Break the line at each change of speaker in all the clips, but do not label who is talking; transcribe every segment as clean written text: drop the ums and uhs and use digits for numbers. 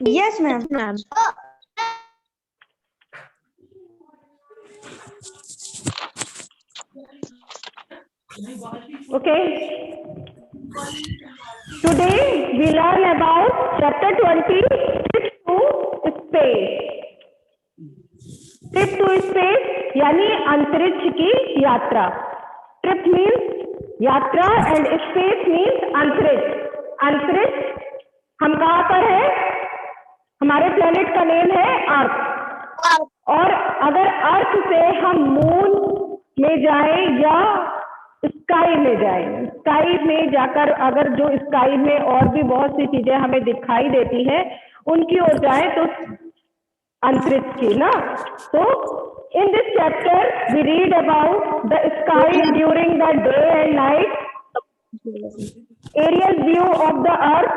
Yes, ma'am.
Okay. Today we learn about chapter 20, Trip to Space. Trip to space यानी अंतरिक्ष की यात्रा. Trip means यात्रा and space means अंतरिक्ष. अंतरिक्ष हम कहाँ पर है? हमारे प्लेनेट का नेम है अर्थ. और अगर अर्थ से हम मून में जाएं या स्काई में जाएं, स्काई में जाकर अगर जो स्काई में और भी बहुत सी चीजें हमें दिखाई देती हैं उनकी ओर जाएं तो अंतरिक्ष की ना. तो in this chapter we read about the sky during the day and night, aerial view of the earth,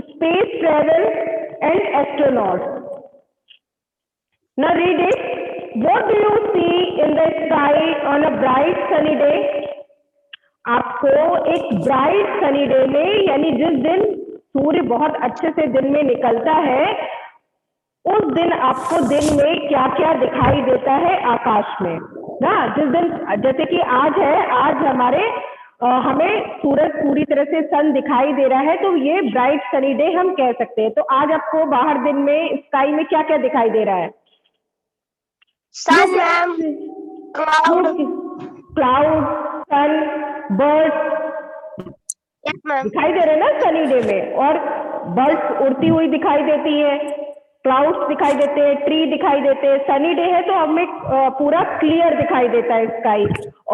space travel and astronauts. Now read it. What do you see in the sky on a bright sunny day? आपको एक bright sunny day में यानी जिस दिन सूर्य बहुत अच्छे से दिन में निकलता है उस दिन आपको दिन में क्या क्या दिखाई देता है आकाश में ना. जिस दिन जैसे कि आज है, आज हमें सूरज पूरी तरह से सन दिखाई दे रहा है तो ये ब्राइट सनी डे हम कह सकते हैं. तो आज आपको बाहर दिन में स्काई में क्या क्या दिखाई दे रहा है? क्लाउड, सन, बर्ड्स दिखाई दे रहे हैं ना सनी डे में. और बर्ड्स उड़ती हुई दिखाई देती है, क्लाउड्स दिखाई देते हैं, ट्री दिखाई देते हैं. सनी डे है तो हमें पूरा क्लियर दिखाई देता है स्काई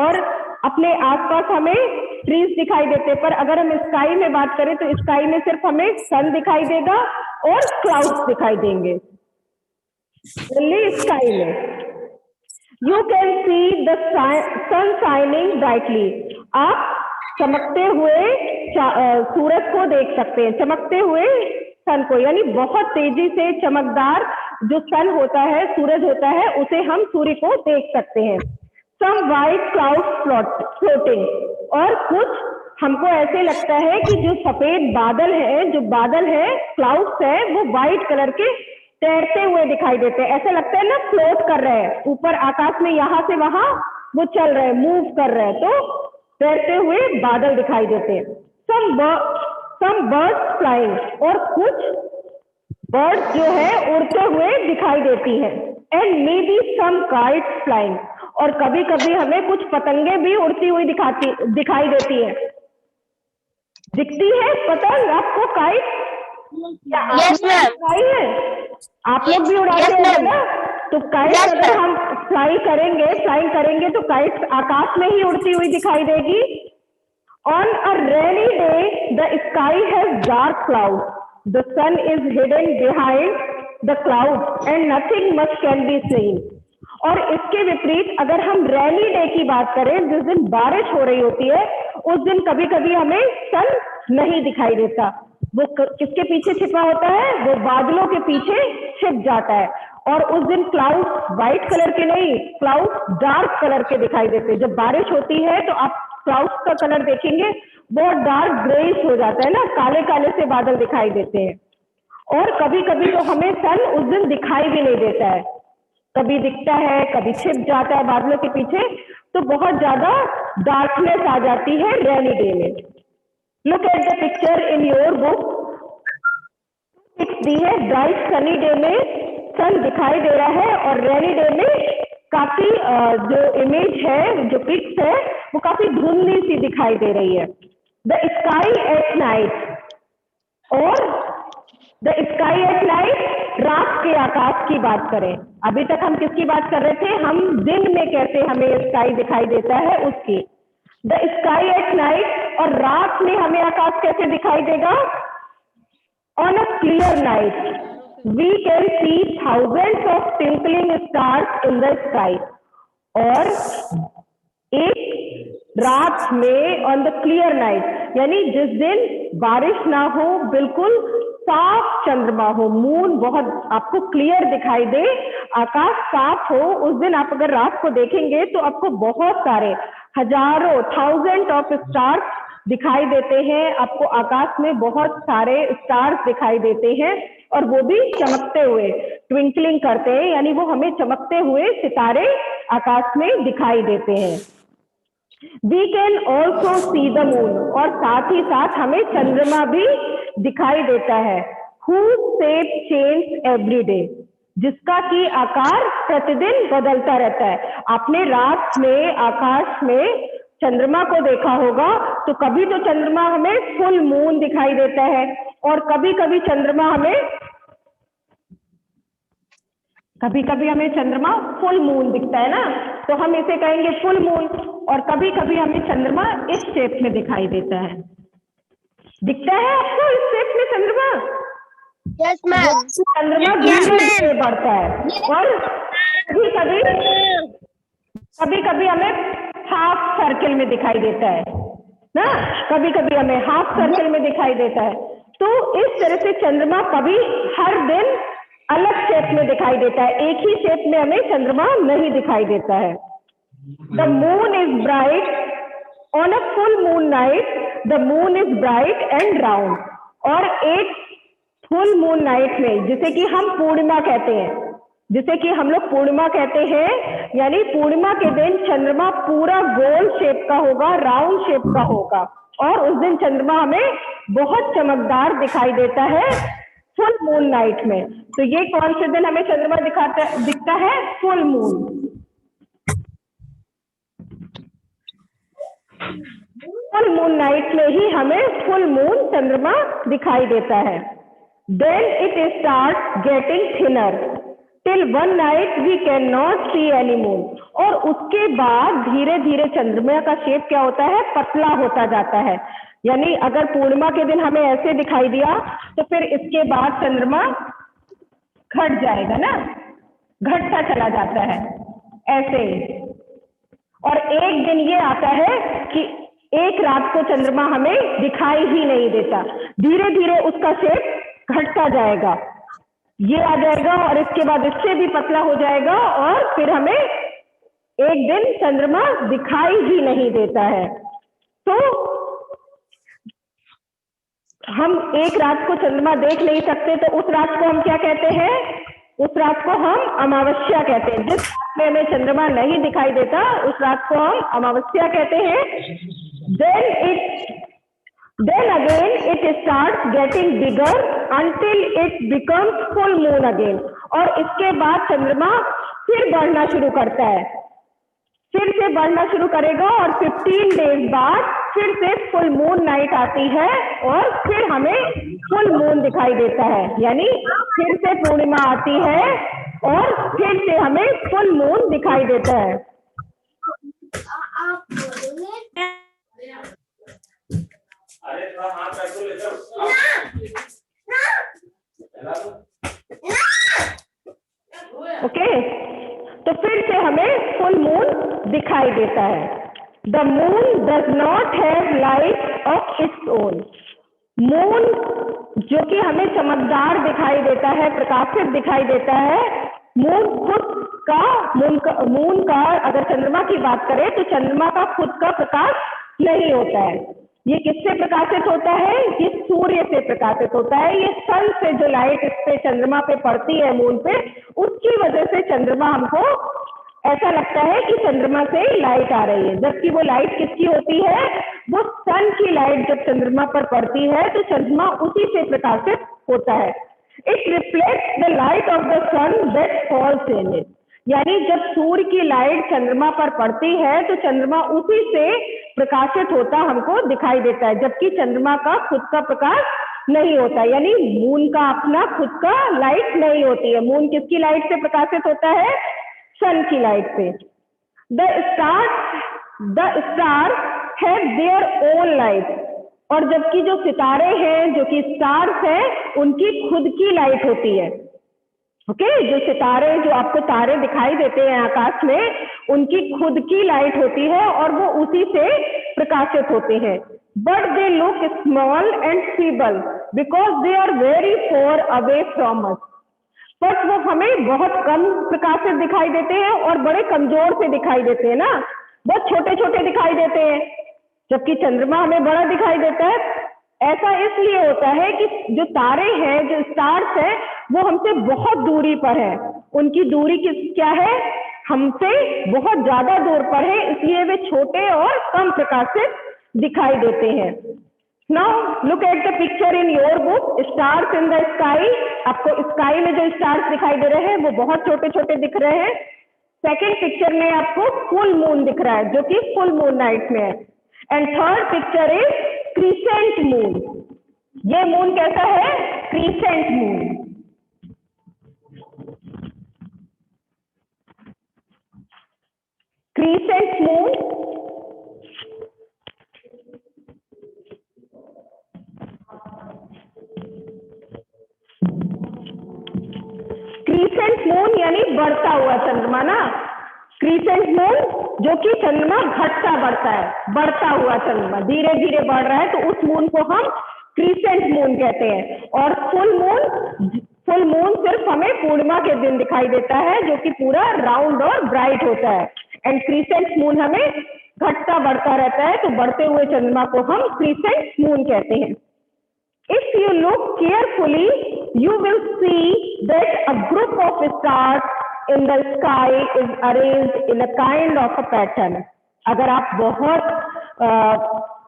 और अपने आसपास हमें ट्रीज दिखाई देते हैं. पर अगर हम स्काई में बात करें तो स्काई में सिर्फ हमें सन दिखाई देगा और क्लाउड्स दिखाई देंगे स्काई में. You can see the sun shining brightly. आप चमकते हुए सूरज को देख सकते हैं, चमकते हुए सन को, यानी बहुत तेजी से चमकदार जो सन होता है, सूरज होता है, उसे हम सूर्य को देख सकते हैं. Some white clouds floating. और कुछ हमको ऐसे लगता है कि जो सफेद बादल है, जो बादल है, क्लाउड्स है, वो व्हाइट कलर के तैरते हुए दिखाई देते हैं. ऐसा लगता है ना फ्लोट कर रहे हैं ऊपर आकाश में, यहाँ से वहां वो चल रहे हैं, मूव कर रहे हैं, तो तैरते हुए बादल दिखाई देते हैं. Some birds flying. और कुछ बर्ड्स जो है उड़ते हुए दिखाई देती है. And maybe some kites flying. और कभी कभी हमें कुछ पतंगे भी उड़ती हुई दिखाई देती है. दिखती है पतंग आपको, काइट?
Yes, ma'am.
है आप लोग भी उड़ाते हैं ना. तो काइट अगर हम फ्लाइंग करेंगे तो काइट आकाश में ही उड़ती हुई दिखाई देगी. On a rainy day, the sky has dark clouds. The sun is hidden behind the clouds and nothing much can be seen. और इसके विपरीत अगर हम रेनी डे की बात करें, जिस दिन बारिश हो रही होती है, उस दिन कभी कभी हमें सन नहीं दिखाई देता. वो किसके पीछे छिपा होता है? वो बादलों के पीछे छिप जाता है. और उस दिन क्लाउड व्हाइट कलर के नहीं, क्लाउड डार्क कलर के दिखाई देते हैं. जब बारिश होती है तो आप क्लाउड्स का कलर देखेंगे बहुत डार्क ग्रेइश हो जाता है ना, काले काले से बादल दिखाई देते हैं. और कभी कभी तो हमें सन उस दिन दिखाई भी नहीं देता है, कभी दिखता है, कभी छिप जाता है बादलों के पीछे. तो बहुत ज्यादा डार्कनेस आ जाती है रेनी डे में. Look at the picture in your book. Pics दी है. ब्राइट सनी डे में सन दिखाई दे रहा है और रेनी डे में काफी जो इमेज है, जो पिक्स है, वो काफी धुंधली सी दिखाई दे रही है. The sky at night. और द स्काई एट नाइट, रात के आकाश की बात करें. अभी तक हम किसकी बात कर रहे थे? हम दिन में कैसे हमें स्काई दिखाई देता है उसकी. The sky at night. और रात में हमें आकाश कैसे दिखाई देगा? On a clear night we can see thousands of twinkling stars in the sky. और एक रात में ऑन द क्लियर नाइट, यानी जिस दिन बारिश ना हो, बिल्कुल साफ चंद्रमा हो, मून बहुत आपको क्लियर दिखाई दे, आकाश साफ हो, उस दिन आप अगर रात को देखेंगे तो आपको बहुत सारे हजारों थाउजेंड ऑफ स्टार्स दिखाई देते हैं, आपको आकाश में बहुत सारे स्टार्स दिखाई देते हैं और वो भी चमकते हुए, ट्विंकलिंग करते हैं, यानी वो हमें चमकते हुए सितारे आकाश में दिखाई देते हैं। We can also see the moon, और साथ ही साथ हमें चंद्रमा भी दिखाई देता है। whose shape change every day, जिसका कि आकार प्रतिदिन बदलता रहता है। आपने रात में आकाश में चंद्रमा को देखा होगा, तो कभी तो चंद्रमा हमें फुल मून दिखाई देता है और कभी कभी हमें चंद्रमा फुल मून दिखता है ना, तो हम इसे कहेंगे फुल मून। और कभी कभी हमें चंद्रमा इस शेप में दिखाई देता है। दिखता है आपको इस शेप में चंद्रमा?
Yes ma'am.
चंद्रमा धीरे धीरे बढ़ता है और कभी कभी हमें हाफ सर्किल में दिखाई देता है ना, कभी कभी हमें हाफ सर्किल में दिखाई देता है। तो इस तरह से चंद्रमा कभी हर दिन अलग शेप में दिखाई देता है, एक ही शेप में हमें चंद्रमा नहीं दिखाई देता है। The moon is bright on a full moon night, the moon is bright and round. और एक फुल मून नाइट में, जिसे कि हम पूर्णिमा कहते हैं, जिसे कि हम लोग पूर्णिमा कहते हैं, यानी पूर्णिमा के दिन चंद्रमा पूरा गोल शेप का होगा, राउंड शेप का होगा, और उस दिन चंद्रमा हमें बहुत चमकदार दिखाई देता है फुल मून नाइट में। तो ये कौन से दिन हमें चंद्रमा दिखता है? Full moon. Full moon night में ही हमें फुल मून चंद्रमा दिखाई देता है। Then it start getting thinner till one night we can not see any moon. और उसके बाद धीरे धीरे चंद्रमा का शेप क्या होता है? पतला होता जाता है। यानी अगर पूर्णिमा के दिन हमें ऐसे दिखाई दिया, तो फिर इसके बाद चंद्रमा घट जाएगा ना, घटता चला जाता है ऐसे। और एक दिन ये आता है कि एक रात को चंद्रमा हमें दिखाई ही नहीं देता, धीरे धीरे उसका शेप घटता जाएगा, ये आ जाएगा और इसके बाद इससे भी पतला हो जाएगा और फिर हमें एक दिन चंद्रमा दिखाई ही नहीं देता है। तो हम एक रात को चंद्रमा देख नहीं सकते, तो उस रात को हम क्या कहते हैं? उस रात को हम अमावस्या कहते हैं। जिस रात में हमें चंद्रमा नहीं दिखाई देता, उस रात को हम अमावस्या कहते हैं। Then again it starts getting bigger until it becomes full moon again। और इसके बाद चंद्रमा फिर बढ़ना शुरू करता है, फिर से बढ़ना शुरू करेगा और 15 डेज बाद फिर से फुल मून नाइट आती है और फिर हमें फुल मून दिखाई देता है। यानी फिर से पूर्णिमा आती है और फिर से हमें फुल मून दिखाई देता है। ओके, तो फिर से हमें फुल मून दिखाई देता है। The moon does not have light of its own. Moon जो कि हमें चमकदार दिखाई देता है, प्रकाशित दिखाई देता है, मून का अगर चंद्रमा की बात करें तो चंद्रमा का खुद का प्रकाश नहीं होता है। ये किससे प्रकाशित होता है? ये सूर्य से प्रकाशित होता है। ये सन से जो लाइट इस पे चंद्रमा पे पड़ती है, मून पे, उसकी वजह से चंद्रमा हमको ऐसा लगता है कि चंद्रमा से लाइट आ रही है, जबकि वो लाइट किसकी होती है? वो सन की लाइट जब चंद्रमा पर पड़ती है तो चंद्रमा उसी से प्रकाशित होता है। It reflects the light of the sun that falls in it. यानी जब सूर्य की लाइट चंद्रमा पर पड़ती है तो चंद्रमा उसी से प्रकाशित होता हमको दिखाई देता है, जबकि चंद्रमा का खुद का प्रकाश नहीं होता। यानी मून का अपना खुद का लाइट नहीं होती है। मून किसकी लाइट से प्रकाशित होता है? सन की लाइट से। The star have their own light. और जबकि जो सितारे हैं, जो कि स्टार्स हैं, उनकी खुद की लाइट होती है। ओके, जो सितारे, जो आपको तारे दिखाई देते हैं आकाश में, उनकी खुद की लाइट होती है और वो उसी से प्रकाशित होते हैं। But they look small and feeble because they are very far away from us. But वो हमें बहुत कम प्रकाशित दिखाई देते हैं और बड़े कमजोर से दिखाई देते हैं ना, बहुत छोटे छोटे दिखाई देते हैं। जबकि चंद्रमा हमें बड़ा दिखाई देता है। ऐसा इसलिए होता है कि जो तारे हैं, जो स्टार्स हैं, वो हमसे बहुत दूरी पर है। उनकी दूरी क्या है? हमसे बहुत ज्यादा दूर पर है, इसलिए वे छोटे और कम प्रकाशित दिखाई देते हैं। Now look at the picture in your book, stars in the sky. आपको स्काई में जो स्टार्स दिखाई दे रहे हैं वो बहुत छोटे छोटे दिख रहे हैं। सेकेंड पिक्चर में आपको फुल मून दिख रहा है, जो कि फुल मून नाइट में है। And third picture is crescent moon. ये मून कैसा है? Crescent moon. Crescent moon crescent moon यानी बढ़ता हुआ चंद्रमा ना। क्रीसेंट मून जो कि चंद्रमा घटता बढ़ता है, बढ़ता हुआ चंद्रमा धीरे धीरे बढ़ रहा है, तो उस मून को हम क्रीसेंट मून कहते हैं। और फुल मून सिर्फ हमें पूर्णिमा के दिन दिखाई देता है, जो कि पूरा राउंड और ब्राइट होता है। एंड क्रीसेंट मून हमें घटता बढ़ता रहता है, तो बढ़ते हुए चंद्रमा को हम क्रीसेंट मून कहते हैं। If you look carefully, you will see that a group of stars in the sky is arranged in a kind of a pattern. अगर आप बहुत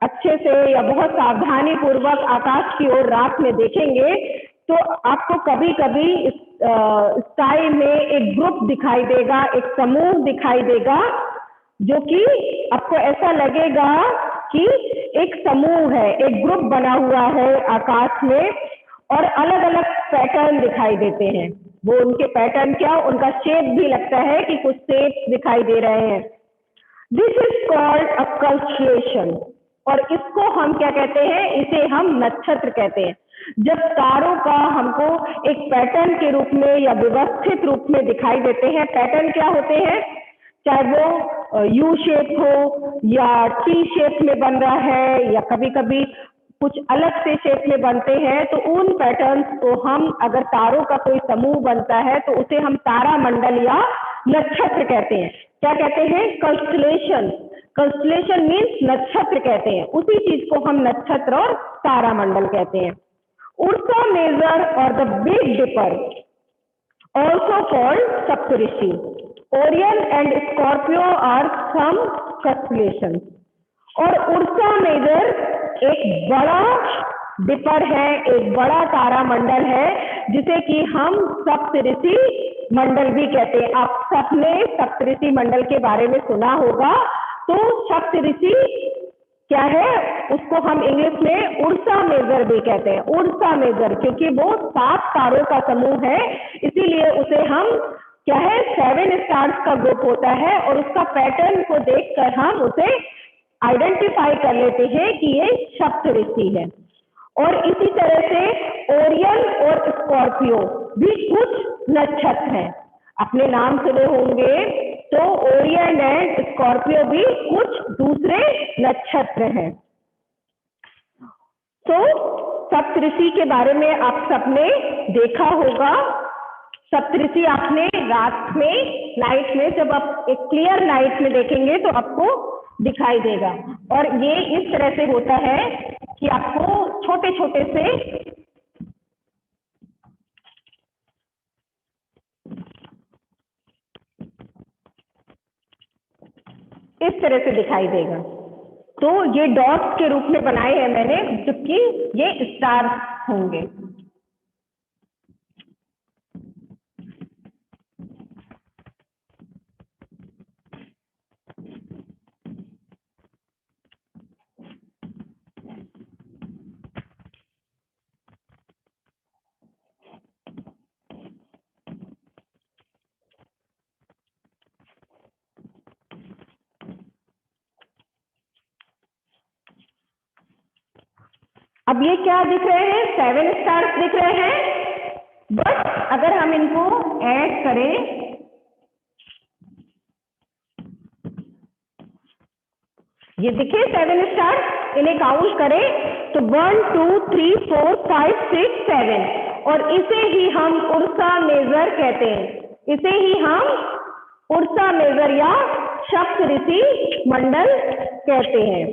अच्छे से या बहुत सावधानी पूर्वक आकाश की ओर रात में देखेंगे, तो आपको कभी कभी स्काई में एक ग्रुप दिखाई देगा, एक समूह दिखाई देगा, जो कि आपको ऐसा लगेगा कि एक समूह है, एक ग्रुप बना हुआ है आकाश में, और अलग अलग पैटर्न दिखाई देते हैं। वो उनके पैटर्न क्या, उनका शेप भी लगता है कि कुछ शेप दिखाई दे रहे हैं। This is called a constellation. और इसको हम क्या कहते हैं? इसे हम नक्षत्र कहते हैं। जब तारों का हमको एक पैटर्न के रूप में या व्यवस्थित रूप में दिखाई देते हैं, पैटर्न क्या होते हैं? चाहे वो यू शेप हो या टी शेप में बन रहा है, या कभी कभी कुछ अलग से शेप में बनते हैं, तो उन पैटर्न्स को हम, अगर तारों का कोई समूह बनता है तो उसे हम तारा मंडल या नक्षत्र कहते हैं। क्या कहते हैं? कंस्टेलेशन। कंस्टेलेशन मीन्स नक्षत्र कहते हैं। उसी चीज को हम नक्षत्र और तारा मंडल कहते हैं। उर्सा मेजर और the Big Dipper, also called Saptarishi, Orion and Scorpio are some constellations. और उर्सा मेजर एक बड़ा डिपर है, एक बड़ा तारा मंडल है, जिसे कि हम सप्तऋषि मंडल भी कहते हैं। आप सबने सप्तऋषि मंडल के बारे में सुना होगा। तो सप्तऋषि क्या है? उसको हम इंग्लिश में उर्सा मेजर भी कहते हैं। उर्सा मेजर, क्योंकि वो 7 तारों का समूह है, इसीलिए उसे हम क्या है? 7 स्टार्स का ग्रुप होता है, और उसका पैटर्न को देखकर हम उसे आइडेंटिफाई कर लेते हैं कि ये सप्तऋषि है। और इसी तरह से ओरियन और स्कॉर्पियो भी कुछ नक्षत्र हैं। अपने नाम सुने होंगे, तो ओरियन एंड स्कॉर्पियो भी कुछ दूसरे नक्षत्र हैं। तो सप्तऋषि के बारे में आप सबने देखा होगा। सप्तऋषि आपने रात में, नाइट में, जब आप एक क्लियर नाइट में देखेंगे तो आपको दिखाई देगा। और ये इस तरह से होता है कि आपको छोटे छोटे से इस तरह से दिखाई देगा। तो ये डॉट्स के रूप में बनाए हैं मैंने, जबकि ये स्टार होंगे। अब ये क्या दिख रहे हैं? 7 स्टार्स दिख रहे हैं। बट अगर हम इनको ऐड करें, ये दिखे 7 स्टार्स, इन्हें काउंट करें तो 1 2 3 4 5 6 7, और इसे ही हम उर्सा मेजर कहते हैं। इसे ही हम उर्सा मेजर या सप्तऋषि मंडल कहते हैं।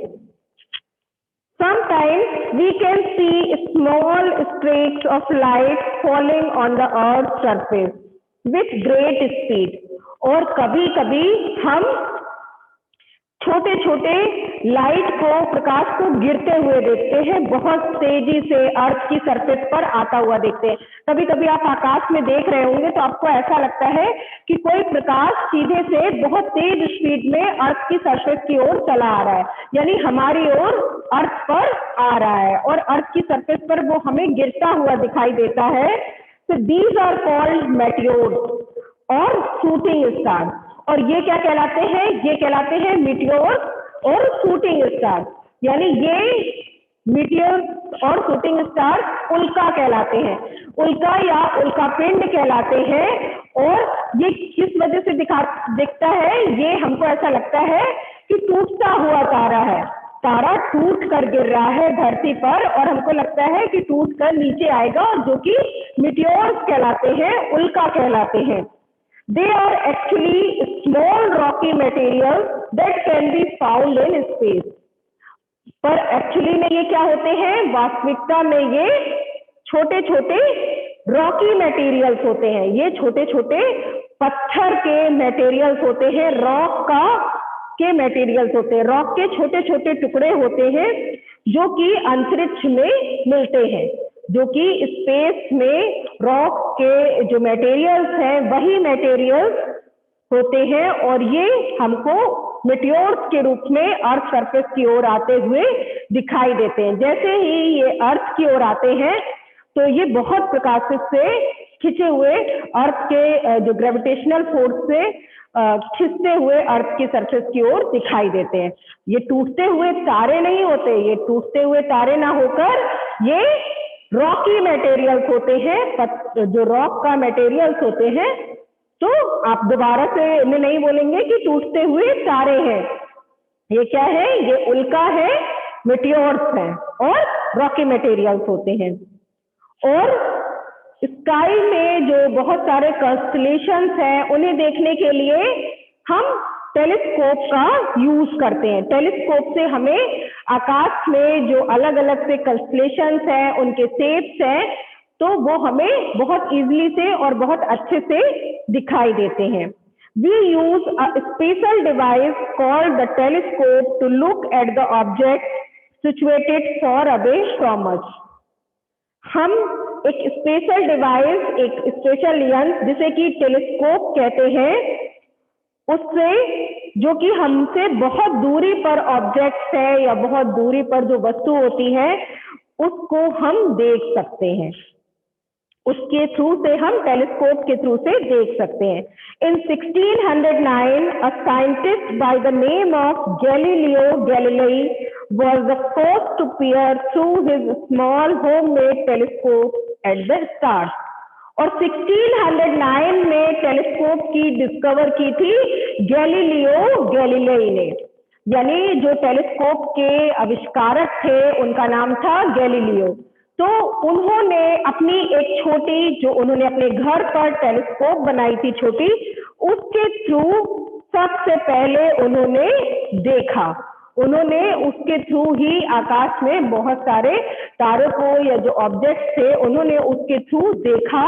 Sometimes we can see small streaks of light falling on the earth's surface with great speed. और कभी कभी हम छोटे छोटे लाइट को, प्रकाश को गिरते हुए देखते हैं, बहुत तेजी से अर्थ की सरफेस पर आता हुआ देखते हैं। कभी कभी आप आकाश में देख रहे होंगे तो आपको ऐसा लगता है कि कोई प्रकाश सीधे से बहुत तेज स्पीड में अर्थ की सरफेस की ओर चला आ रहा है, यानी हमारी ओर अर्थ पर आ रहा है और अर्थ की सरफेस पर वो हमें गिरता हुआ दिखाई देता है। तो दीज आर कॉल्ड मेटियोर्स और शूटिंग स्टार। और ये क्या कहलाते हैं? ये कहलाते हैं मीटियोर्स और शूटिंग स्टार। यानी ये मीटियोर्स और शूटिंग स्टार उल्का कहलाते हैं, उल्का या उल्का पिंड कहलाते हैं। और ये किस वजह से दिखता है? ये हमको ऐसा लगता है कि टूटता हुआ तारा है, तारा टूट कर गिर रहा है धरती पर और हमको लगता है कि टूट कर नीचे आएगा, और जो कि मीटियोर्स कहलाते हैं, उल्का कहलाते हैं। They are actually small rocky materials that can be found in space. पर एक्चुअली में ये क्या होते हैं? वास्तविकता में ये छोटे छोटे रॉकी मटेरियल्स होते हैं, ये छोटे छोटे पत्थर के मटेरियल्स होते हैं, रॉक के मटेरियल्स होते हैं, रॉक के छोटे छोटे टुकड़े होते हैं जो कि अंतरिक्ष में मिलते हैं, जो कि स्पेस में रॉक के जो मटेरियल्स हैं वही मटेरियल्स होते हैं। और ये हमको मेटियोर्स के रूप में अर्थ सरफेस की ओर आते हुए दिखाई देते हैं। जैसे ही ये अर्थ की ओर आते हैं तो ये बहुत प्रकाश से खिंचे हुए अर्थ के जो ग्रेविटेशनल फोर्स से खिंचते हुए अर्थ की सरफेस की ओर दिखाई देते हैं। ये टूटते हुए तारे नहीं होते, ये टूटते हुए तारे ना होकर ये रॉकी मटेरियल्स होते हैं, जो रॉक का मटेरियल्स होते हैं। तो आप दोबारा से नहीं बोलेंगे कि टूटते हुए तारे हैं, ये क्या है? ये उल्का है, मेटियोर्स हैं और रॉकी मटेरियल्स होते हैं। और स्काई में जो बहुत सारे कॉन्स्टलेशंस हैं उन्हें देखने के लिए हम टेलीस्कोप का यूज करते हैं। टेलीस्कोप से हमें आकाश में जो अलग अलग से कॉन्स्टलेशंस हैं, उनके शेप्स हैं, तो वो हमें बहुत इजीली से और बहुत अच्छे से दिखाई देते हैं। We use a special device called the telescope to look at the objects situated far away from us. हम एक स्पेशल डिवाइस, एक स्पेशल यंत्र जिसे कि टेलीस्कोप कहते हैं, उससे जो कि हमसे बहुत दूरी पर ऑब्जेक्ट्स है या बहुत दूरी पर जो वस्तु होती है उसको हम देख सकते हैं। उसके थ्रू से हम टेलीस्कोप के थ्रू से देख सकते हैं। इन 1609 a scientist by the name of Galileo Galilei was the first to peer through his small homemade telescope at the stars. और 1609 में टेलीस्कोप की डिस्कवर की थी गैलीलियो गैलीलेई ने, यानी जो टेलीस्कोप के आविष्कारक थे उनका नाम था गैलीलियो। तो उन्होंने अपनी एक छोटी, जो उन्होंने अपने घर पर टेलीस्कोप बनाई थी छोटी, उसके थ्रू सबसे पहले उन्होंने देखा, उन्होंने उसके थ्रू ही आकाश में बहुत सारे तारों को या जो ऑब्जेक्ट्स थे उन्होंने उसके थ्रू देखा।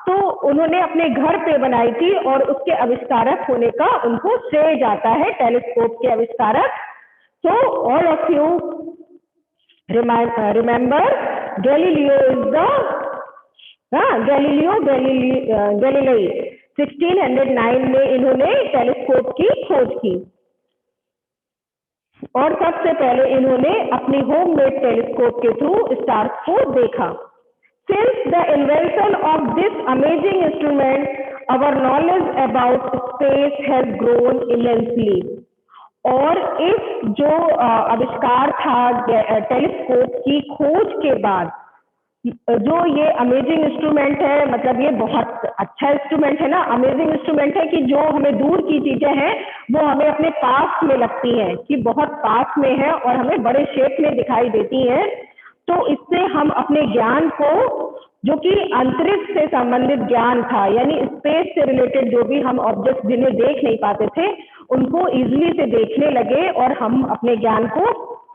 तो उन्होंने अपने घर पे बनाई थी और उसके आविष्कारक होने का उनको श्रेय जाता है, टेलीस्कोप के आविष्कारक। So all of you remember Galileo is the Galileo Galilei 1609 में इन्होंने टेलीस्कोप की खोज की और सबसे पहले इन्होंने अपनी होममेड टेलीस्कोप के थ्रू स्टार्स को देखा। Since the invention of this amazing instrument, our knowledge about space has grown immensely. और इस जो आविष्कार था टेलीस्कोप की खोज के बाद, जो ये अमेजिंग इंस्ट्रूमेंट है, मतलब ये बहुत अच्छा इंस्ट्रूमेंट है ना, अमेजिंग इंस्ट्रूमेंट है कि जो हमें दूर की चीजें हैं वो हमें अपने पास में लगती हैं, कि बहुत पास में है और हमें बड़े शेप में दिखाई देती हैं। तो इससे हम अपने ज्ञान को, जो कि अंतरिक्ष से संबंधित ज्ञान था, यानी स्पेस से रिलेटेड जो भी हम ऑब्जेक्ट जिन्हें देख नहीं पाते थे, उनको इजीली से देखने लगे और हम अपने ज्ञान को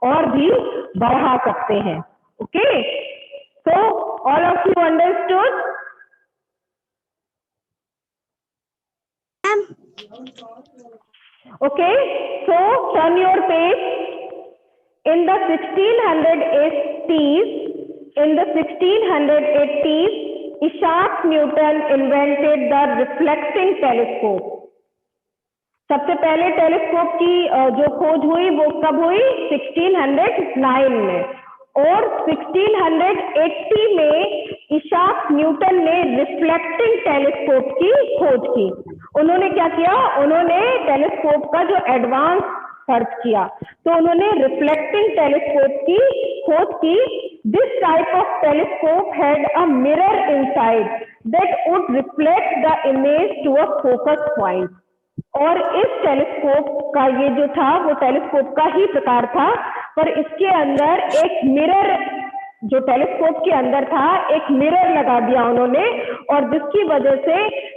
और भी बढ़ा सकते हैं। Okay, so all of you understood? Okay, so turn your page. In the 1680s, Isaac Newton invented the reflecting telescope. सबसे पहले टेलीस्कोप की जो खोज हुई वो कब हुई? 1609 में। और 1680 में इसाक न्यूटन ने रिफ्लेक्टिंग टेलीस्कोप की खोज की। उन्होंने क्या किया? उन्होंने टेलीस्कोप का जो एडवांस सर्च किया, तो उन्होंने रिफ्लेक्टिंग टेलीस्कोप की खोज की। This type of telescope had a mirror inside that would reflect the image to a focus point. और इस टेलीस्कोप का ये जो था वो टेलीस्कोप का ही प्रकार था, पर इसके अंदर एक मिरर, जो टेलीस्कोप के अंदर था एक मिरर लगा दिया उन्होंने, और जिसकी वजह से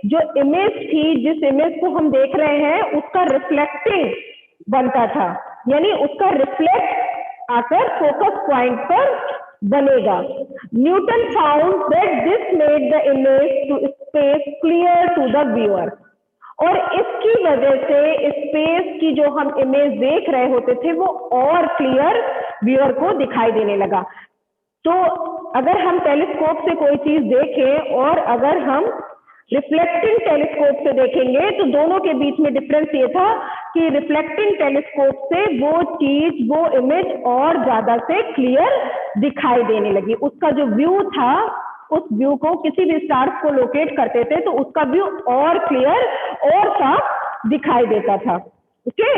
जो इमेज थी, जिस इमेज को हम देख रहे हैं उसका रिफ्लेक्टिंग बनता था, यानी उसका रिफ्लेक्ट आकर फोकस पॉइंट पर बनेगा। Newton found that this made the image to space clear to the viewer. और इसकी वजह से स्पेस की जो हम इमेज देख रहे होते थे वो और क्लियर व्यूअर को दिखाई देने लगा। तो अगर हम टेलीस्कोप से कोई चीज देखें और अगर हम रिफ्लेक्टिंग टेलीस्कोप से देखेंगे तो दोनों के बीच में डिफरेंस ये था कि रिफ्लेक्टिंग टेलीस्कोप से वो चीज, वो इमेज और ज्यादा से क्लियर दिखाई देने लगी। उसका जो व्यू था, उस व्यू को किसी भी स्टार्स को लोकेट करते थे तो उसका व्यू और क्लियर और साफ दिखाई देता था। ओके,